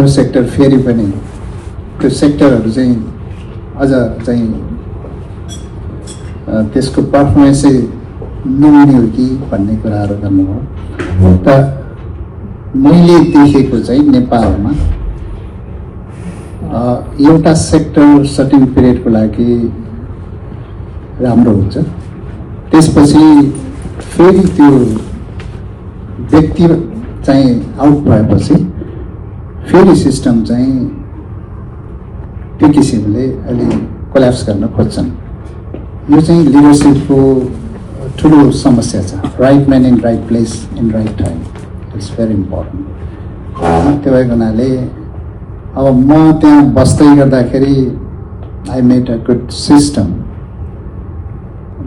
अरू सेक्टर फेरि पनि त्यो सेक्टरहरू चाहिँ अझ चाहिँ त्यसको पर्फर्मेन्सै नहुने हो कि भन्ने कुराहरू गर्नुभयो। त मैले देखेको चाहिँ नेपालमा एउटा सेक्टर सर्टेन पिरियडको लागि राम्रो हुन्छ, त्यसपछि फेरि त्यो व्यक्ति चाहिँ आउट भएपछि फेरि सिस्टम चाहिँ त्यो किसिमले अलि कोल्याप्स गर्न खोज्छन्। यो चाहिँ लिडरसिपको ठुलो समस्या छ। राइट म्यान in right place in right time it's very important. त्यो भएको हुनाले अब म त्यहाँ बस्दै गर्दाखेरि I made a good system,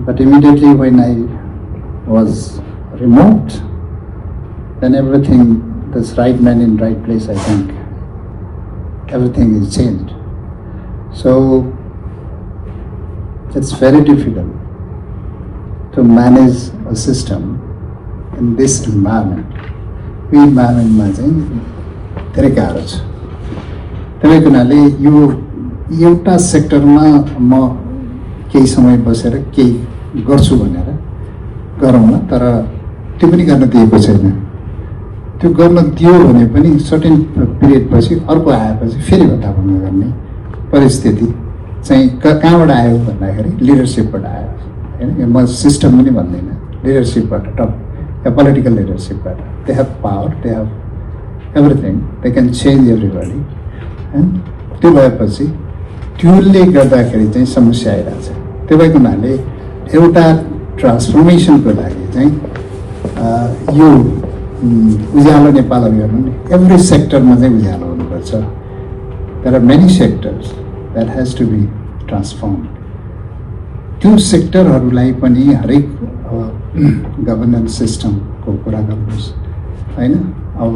but immediately when I was remote then everything, this right man in right place, I think everything is changed. So it's very difficult to manage a system in this environment. यो इन्भाइरोमेन्टमा चाहिँ धेरै गाह्रो छ। त्यही हुनाले यो एउटा सेक्टरमा म केही समय बसेर केही गर्छु भनेर गरौँला, तर त्यो पनि गर्न दिएको छैन। त्यो गर्न दियो भने पनि सर्टेन पिरियड पछि अर्को आएपछि फेरि भत्ताभङ्ग गर्ने परिस्थिति चाहिँ कहाँबाट आयो भन्दाखेरि लिडरसिपबाट आयो होइन। म सिस्टम पनि भन्दैन, लिडरसिपबाट, टप या पोलिटिकल लिडरसिपबाट। They have power, they have everything, they can change everybody होइन। त्यो भएपछि त्यसले गर्दाखेरि चाहिँ समस्या आइरहेको छ। त्यो भएको हुनाले एउटा ट्रान्सफर्मेसनको लागि चाहिँ यो उज्यालो नेपाल अभियान एभ्री सेक्टरमा चाहिँ उज्यालो हुनुपर्छ। There are many sectors that has to be transform. त्यो सेक्टरहरूलाई पनि हरेक गभर्नेन्स सिस्टमको कुरा गर्नुहोस् होइन। अब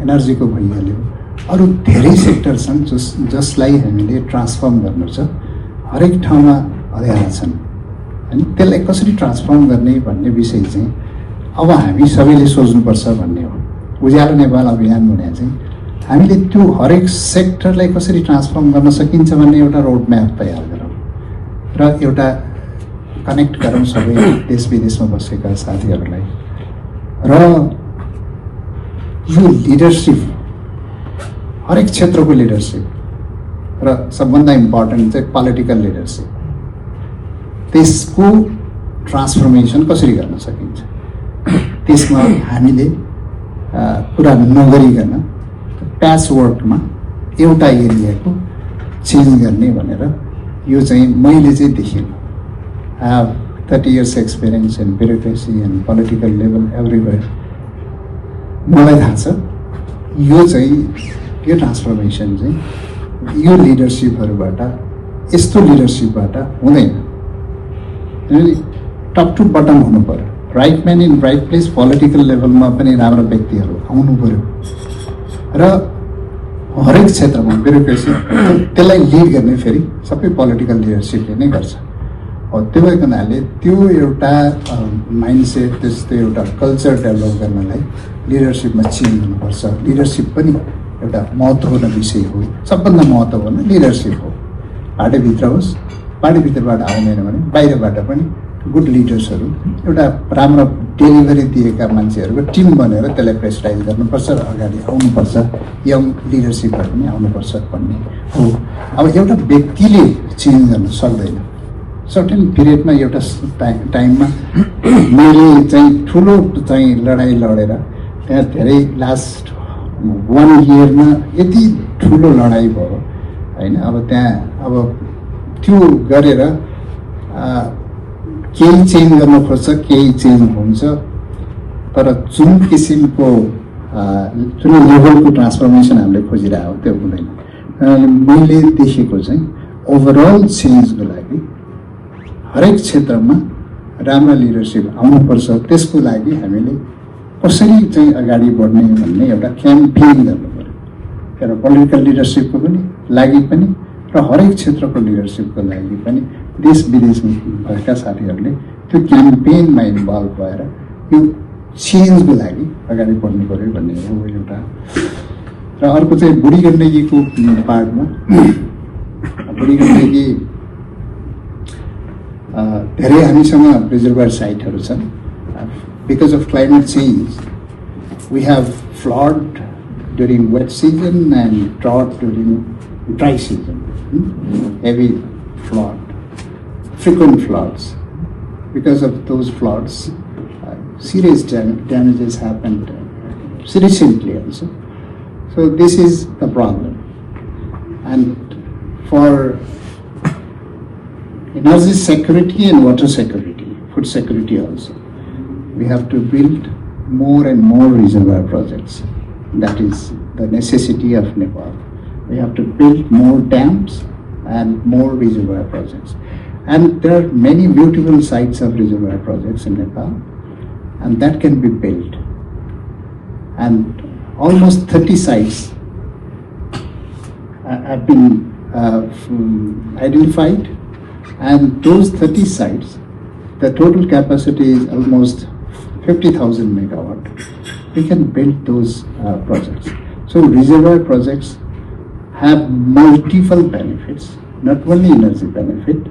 एनर्जीको भइहाल्यो, अरू धेरै सेक्टर छन् जसलाई हामीले ट्रान्सफर्म गर्नु छ। हरेक ठाउँमा अँध्यारा छन् होइन। त्यसलाई कसरी ट्रान्सफर्म गर्ने भन्ने विषय चाहिँ अब हामी सबैले सोच्नुपर्छ भन्ने हो। उज्यालो नेपाल अभियान भने चाहिँ हामीले त्यो हरेक सेक्टरलाई कसरी ट्रान्सफर्म गर्न सकिन्छ भन्ने एउटा रोड म्याप तयार गरौँ र एउटा कनेक्ट गरौँ सबै देश विदेशमा बसेका साथीहरूलाई। र यो लिडरसिप, हरेक क्षेत्रको लिडरसिप र सबभन्दा इम्पोर्टेन्ट चाहिँ पोलिटिकल लिडरसिप, त्यसको ट्रान्सफर्मेसन कसरी गर्न सकिन्छ त्यसमा हामीले कुरा नगरिकन प्याच वर्कमा एउटा एरियाको चेन्ज गर्ने भनेर यो चाहिँ मैले चाहिँ देखेको। I have 30 years experience in bureaucracy end political level everywhere. मलाई थाहा छ यो चाहिँ यो ट्रान्सफर्मेसन चाहिँ यो लिडरसिपहरूबाट, यस्तो लिडरसिपबाट हुँदैन। किनभने टप टु बटम हुनु पर्यो। राइट म्यान इन राइट प्लेस पोलिटिकल लेभलमा पनि राम्रो व्यक्तिहरू आउनु पर्यो र हरेक क्षेत्रमा ब्युरोक्रेसी त्यसलाई लिड गर्ने फेरि सबै पोलिटिकल लिडरसिपले नै गर्छ। त्यो भएको हुनाले त्यो एउटा माइन्डसेट, त्यस्तो एउटा कल्चर डेभलप गर्नलाई लिडरसिपमा चेन्ज हुनुपर्छ। लिडरसिप पनि एउटा महत्त्वपूर्ण विषय हो। सबभन्दा महत्त्वपूर्ण लिडरसिप हो। पार्टीभित्र होस्, पार्टीभित्रबाट आउँदैन भने बाहिरबाट पनि गुड लिडर्सहरू, एउटा राम्रो डेलिभरी दिएका मान्छेहरूको टिम बनेर त्यसलाई प्रेसराइज गर्नुपर्छ र अगाडि आउनुपर्छ। यङ लिडरसिपबाट पनि आउनुपर्छ भन्ने हो। अब एउटा व्यक्तिले चेन्ज गर्न सक्दैन। सर्टेन पिरियडमा एउटा टाइममा मैले चाहिँ ठुलो चाहिँ लडाइँ लडेर त्यहाँ धेरै लास्ट 1 yearमा यति ठुलो लडाइँ भयो होइन। अब त्यहाँ अब त्यो गरेर केही चेन्ज गर्न खोज्छ, केही चेन्ज हुन्छ, तर जुन किसिमको जुन लेभलको ट्रान्सफर्मेसन हामीले खोजिरहेको त्यो हुँदैन। मैले देखेको चाहिँ ओभरअल चेन्जको लागि हरेक क्षेत्रमा राम्रो लिडरसिप आउनुपर्छ। त्यसको लागि हामीले कसरी चाहिँ अगाडि बढ्ने भन्ने एउटा क्याम्पेन गर्नु पर्यो। एउटा पोलिटिकल लिडरसिपको पनि लागि पनि र हरेक क्षेत्रको लिडरसिपको लागि पनि देश विदेशमा भएका साथीहरूले त्यो क्याम्पेनमा इन्भल्भ भएर यो चेन्जको लागि अगाडि बढ्नु पर्यो भन्ने हो एउटा। र र अर्को चाहिँ बुढी गण्डकीको पार्टमा बुढी गण्डकी धेरै हामीसँग रिजर्भर साइटहरू छन्. Because of climate change we have flood during wet season and drought during dry season. Heavy flood, frequent floods. Because of those floods, serious damages happened recently also. So this is the problem. And for energy security and water security, food security also, we have to build more and more reservoir projects. That is the necessity of Nepal. We have to build more dams and more reservoir projects. And there are many beautiful sites of reservoir projects in Nepal, and that can be built. And almost 30 sites have been identified, and those 30 sites, the total capacity is almost 50,000 megawatt. We can build those projects. So reservoir projects have multiple benefits, not only energy benefit,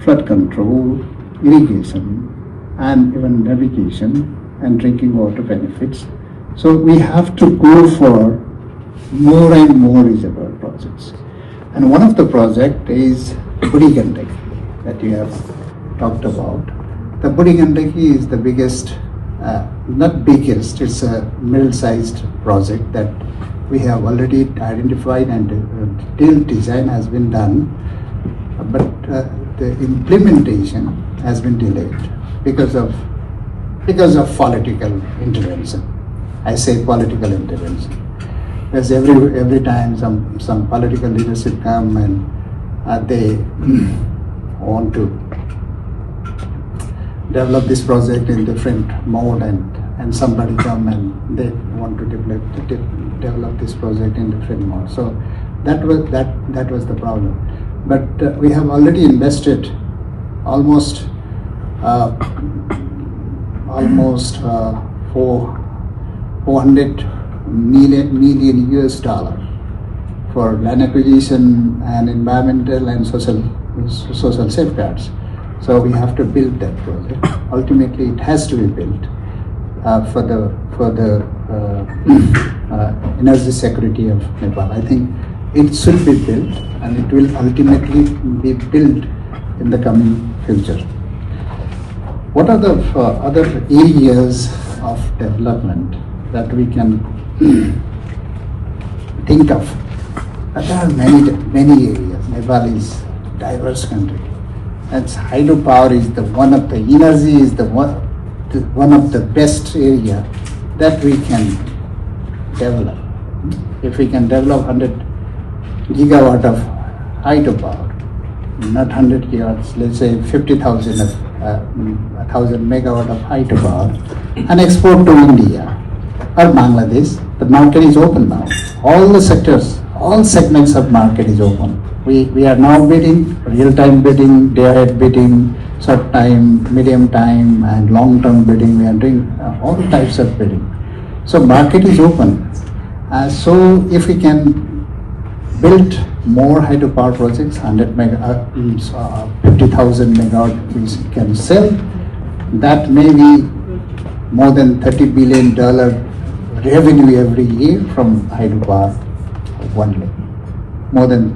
flood control, irrigation, and even navigation and drinking water benefits. So we have to go for more and more reservoir projects. And one of the project is Budi Gandaki that you have talked about. The Budi Gandaki is the biggest, not biggest, it's a middle-sized project that we have already identified and detailed design has been done. But the implementation has been delayed because of political intervention. I say political intervention because every time some political leadership come and they want to develop this project in different mode, and somebody come and they want to develop this project in different mode. So that was the problem. But we have already invested almost 400 million US dollar for land acquisition and environmental and social safeguards. So we have to build that project. Ultimately, it has to be built for the energy security of Nepal. I think it should be built, and it will ultimately be built in the coming future. What are the other areas of development that we can think of? There are many areas. Nepal is a diverse country. And hydropower is one of the energy is one of the best area that we can develop. If we can develop 100 gigawatt of hydropower, not 100 gigawatts, let's say 50,000 of 1,000 megawatt of hydropower, and export to India or Bangladesh. The market is open now. All the sectors, all segments of market is open. We are now bidding, real-time bidding, day-ahead bidding, short time, medium time, and long-term bidding. We are doing all types of bidding. So market is open. So if we can build more hydropower projects, 50,000 megawatt we can sell, that may be more than $30 billion revenue every year from hydropower only. More than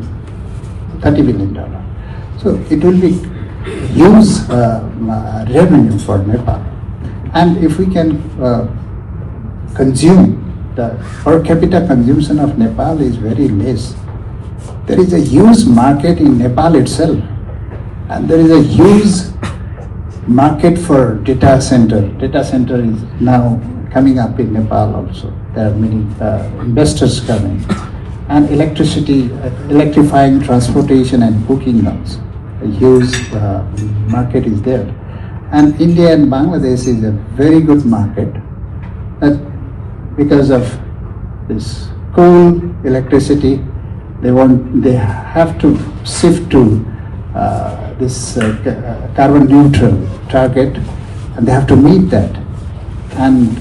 $30 billion. So it will be huge revenue for Nepal. And if we can consume, the per capita consumption of Nepal is very less. There is a huge market in Nepal itself, and there is a huge market for data center. Data center is now coming up in Nepal also. There are many investors coming. And electricity, electrifying transportation and cooking also. A huge market is there. And India and Bangladesh is a very good market because of this coal, electricity. They have to shift to this carbon neutral target, and they have to meet that. And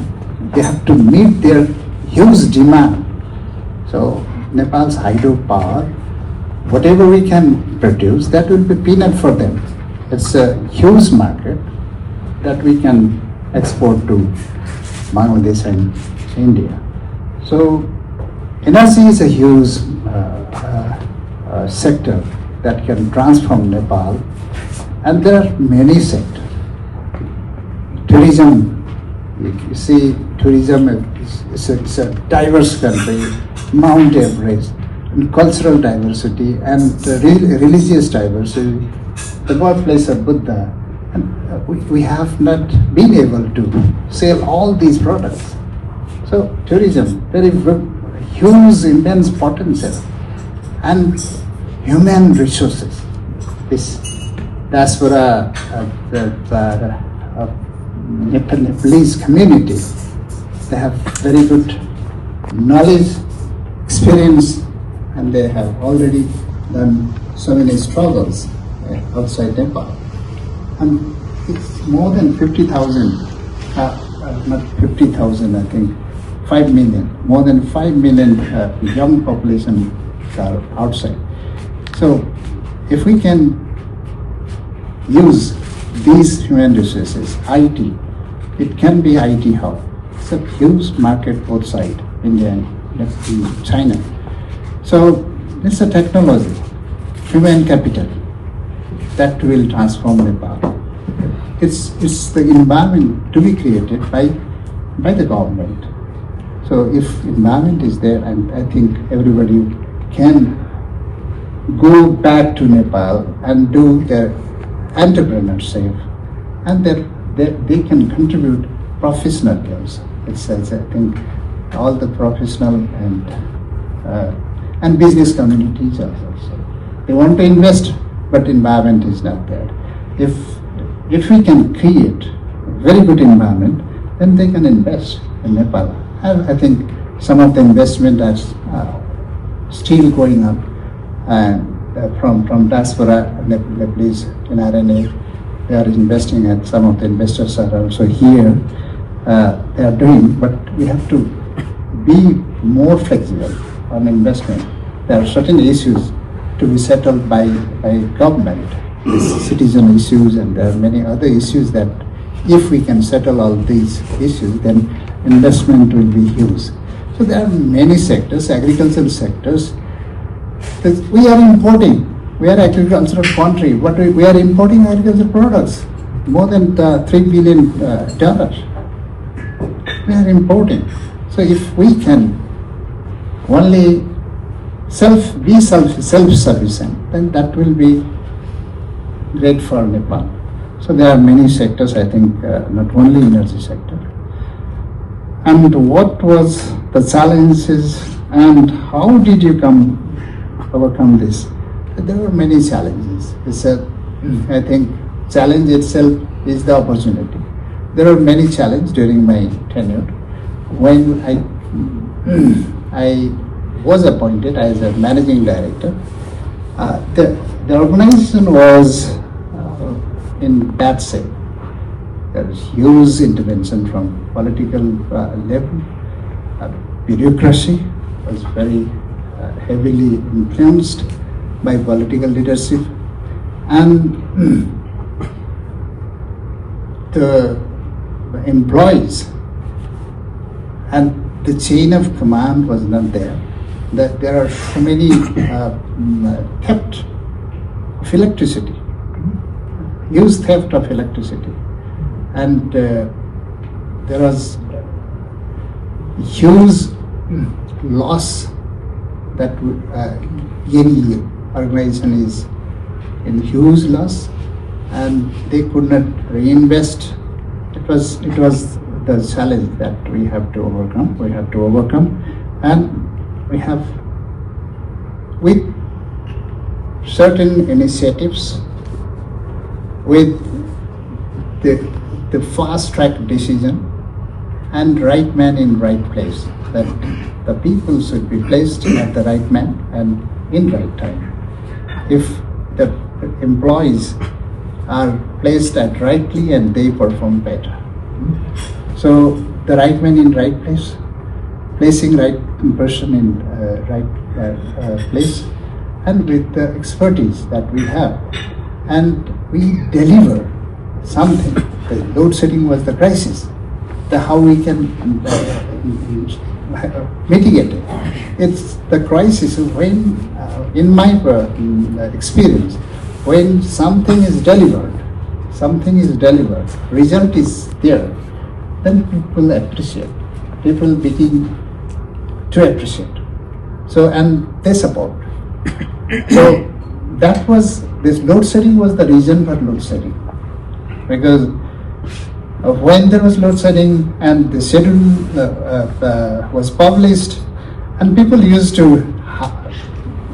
they have to meet their huge demand So Nepal's hydropower, whatever we can produce, that will be peanut for them. It's a huge market that we can export to Bangladesh and India. So energy is a huge sector that can transform Nepal, and there are many sectors. Tourism, you see, tourism is a diverse country, Mount Everest, and cultural diversity and religious diversity, the birthplace of Buddha, and we have not been able to sell all these products. So tourism, very huge, immense potential, and human resources. This diaspora, Nepalese community, they have very good knowledge, experience, and they have already done so many struggles outside Nepal. And it's more than 50,000, not 50,000, I think, 5 million, more than 5 million young population are outside. So if we can use these human resources, IT, it can be IT hub. It's a huge market both sides, India and China. So it's a technology, human capital that will transform Nepal. It's the environment to be created by the government. So if environment is there, and I think everybody can go back to Nepal and do their entrepreneurship, and they can contribute professional jobs. It's I think all the professional and business communities also. They want to invest, but environment is not there. If we can create very good environment, then they can invest in Nepal. I think some of the investment is still going up, and from diaspora, Nepalese in RNA, they are investing, and some of the investors are also here. They are doing, but we have to be more flexible on investment. There are certain issues to be settled by government, citizen issues, and there are many other issues that if we can settle all these issues, then investment will be huge. So there are many sectors, agricultural sectors. We are importing. We are agricultural country, but we are importing agricultural products, more than $3 billion. We are importing. So if we can only be self-sufficient, then that will be great for Nepal. So there are many sectors, I think, not only energy sector. And what was the challenges, and how did you overcome this? There were many challenges. I think challenge itself is the opportunity. There were many challenges during my tenure. When I was appointed as a managing director, the organization was in bad shape. There was huge intervention from political level. Bureaucracy was very heavily influenced by political leadership, and the employees and the chain of command was not there. There are so many theft of electricity, huge theft of electricity, and there was huge loss that any organization is in huge loss, and they could not reinvest. It was the challenge that we have to overcome. And we have, with certain initiatives, with the fast track decision and right man in right place, that the people should be placed at the right man and in right time. If the employees are placed at rightly, and they perform better. So the right man in right place, placing right person in right place, and with the expertise that we have, and we deliver something. The load shedding was the crisis. How we can mitigate it. It's the crisis when, in my experience, when something is delivered, result is there, then people appreciate. People begin to appreciate. So, and they support. So this load shedding was the reason for load shedding. Because when there was load shedding and the schedule was published, and people used to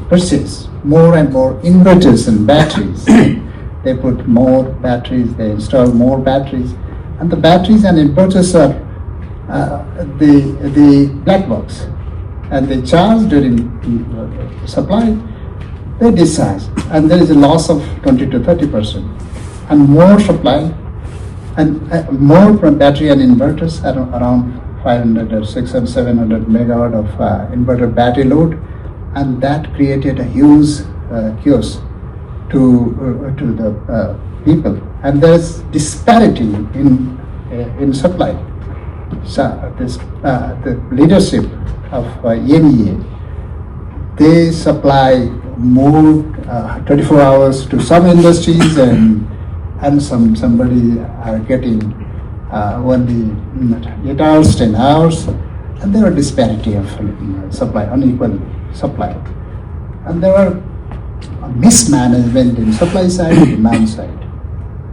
purchase more and more inverters and batteries. They put more batteries, they install more batteries, and the batteries and inverters are the black box, and they charge during supply, they discharge, and there is a loss of 20 to 30%, and more supply, and more from battery and inverters, around 500 or 600, 700 megawatt of inverter battery load, and that created a huge chaos to the people, and there's disparity in supply. So the leadership of EMEA, they supply more 24 hours to some industries, and somebody are getting only 8 hours, 10 hours, and there are disparity of supply, unequal supply, and there are mismanagement in supply side and demand side.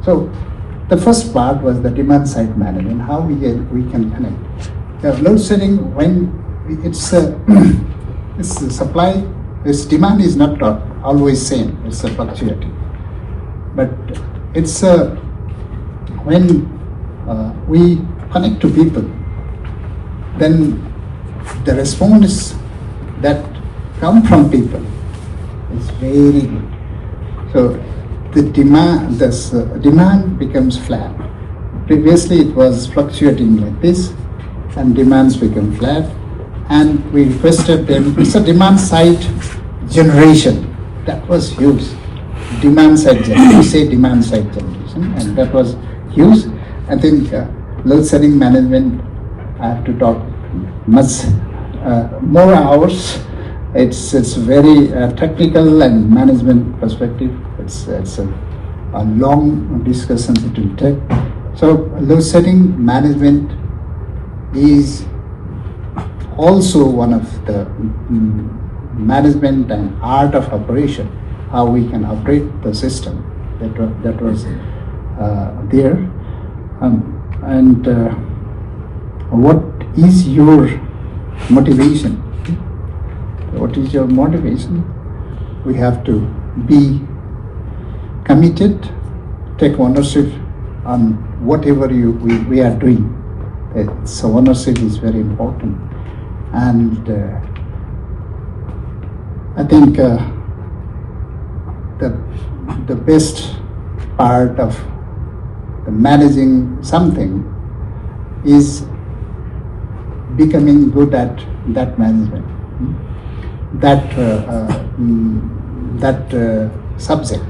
So the first part was the demand side management, how we can connect. The load shedding, when it's it's supply, its demand is not always same, it's fluctuating. But it's when we connect to people, then the response that come from people is very good. So the demand becomes flat. Previously it was fluctuating like this, and demands become flat, and we requested them, it's a demand side generation. That was huge. Demand side generation, we say demand side generation, and that was huge. I think load shedding management, I have to talk much more hours. It's very technical and management perspective. It's a long discussion it will take. So load shedding management is also one of the management and art of operation, how we can operate the system that was there. And what is your motivation? What is your motivation? We have to be committed, take ownership on whatever we are doing. So ownership is very important. And I think the best part of managing something is becoming good at that management, that subject.